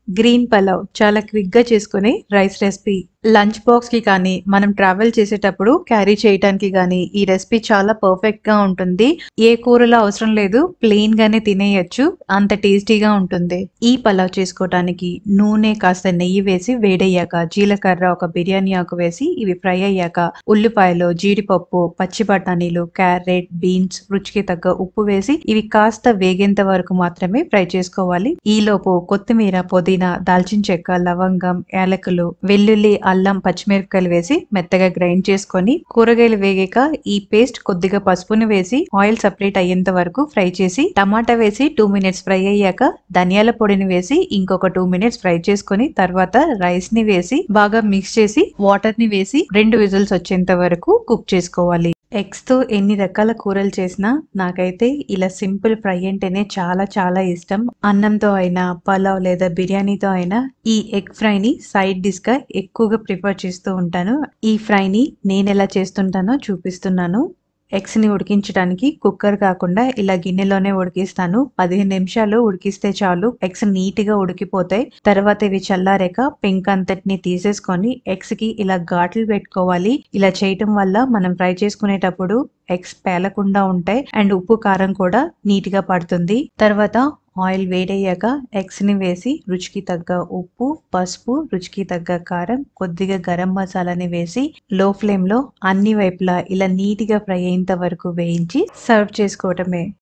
Green pulao చాలా quick గా చేసుకునే రైస్ రెసిపీ. లంచ్ బాక్స్ కి కానీ మనం ట్రావెల్ చేసేటప్పుడు క్యారీ చేయడానికి కానీ ఈ రెసిపీ చాలా పర్ఫెక్ట్ గా ఉంటుంది. ఏ కూరలో అవసరం లేదు, ప్లెయిన్ గానే తినేయొచ్చు, అంత టేస్టీగా ఉంటుంది. ఈ పలావ్ చేసుకోవడానికి నూనె కాస్త నెయ్యి వేసి వేడయ్యాక జీలకర్ర ఒక బిర్యానీ ఆకు వేసి ఇవి ఫ్రై అయ్యాక ఉల్లిపాయలు, జీడిపప్పు, పచ్చి బఠానీలు, క్యారెట్, బీన్స్, రుచికి తగ్గ ఉప్పు వేసి ఇవి కాస్త వేగేంత వరకు మాత్రమే ఫ్రై చేసుకోవాలి. ఈలోపు కొత్తిమీర, పుదీనా, దాల్చిన చెక్క, లవంగం, యాలకులు, వెల్లుల్లి, అల్లం, పచ్చిమిరపకాయలు వేసి మెత్తగా గ్రైండ్ చేసుకొని కూరగాయలు వేగాక ఈ పేస్ట్ కొద్దిగా పసుపుని వేసి ఆయిల్ సపరేట్ అయ్యేంత వరకు ఫ్రై చేసి టమాటా వేసి 2 మినిట్స్ ఫ్రై అయ్యాక ధనియాల పొడిని వేసి ఇంకొక 2 మినిట్స్ ఫ్రై చేసుకొని తర్వాత రైస్ ని వేసి బాగా మిక్స్ చేసి వాటర్ ని వేసి 2 విజిల్స్ వచ్చేంత వరకు కుక్ చేసుకోవాలి. ఎగ్స్ తో ఎన్ని రకాల కూరలు చేసినా నాకైతే ఇలా సింపుల్ ఫ్రై అంటేనే చాలా చాలా ఇష్టం. అన్నంతో అయినా, పలావ్ లేదా బిర్యానీతో అయినా ఈ ఎగ్ ఫ్రైని సైడ్ డిష్ గా ఎక్కువగా ప్రిఫర్ చేస్తూ ఉంటాను. ఈ ఫ్రైని నేను ఎలా చేస్తుంటానో చూపిస్తున్నాను. ఎగ్స్ ని ఉడికించడానికి కుక్కర్ కాకుండా ఇలా గిన్నెలోనే ఉడికిస్తాను. 15 నిమిషాలు ఉడికిస్తే చాలు, ఎగ్స్ నీట్ గా ఉడికిపోతాయి. తర్వాత ఇవి చల్లారాక పెంక్ అంతటిని తీసేసుకొని ఎగ్స్ కి ఇలా ఘాట్లు పెట్టుకోవాలి. ఇలా చేయటం వల్ల మనం ఫ్రై చేసుకునేటప్పుడు ఎగ్స్ పేలకుండా ఉంటాయి అండ్ ఉప్పు కారం కూడా నీట్ గా పడుతుంది. తర్వాత ఆయిల్ వేడయ్యాక ఎగ్స్ ని వేసి రుచికి తగ్గ ఉప్పు, పసుపు, రుచికి తగ్గ కారం, కొద్దిగా గరం మసాలాని వేసి లో ఫ్లేమ్ లో అన్ని వైపులా ఇలా నీట్ గా ఫ్రై అయ్యేంత వరకు వేయించి సర్వ్ చేసుకోవటమే.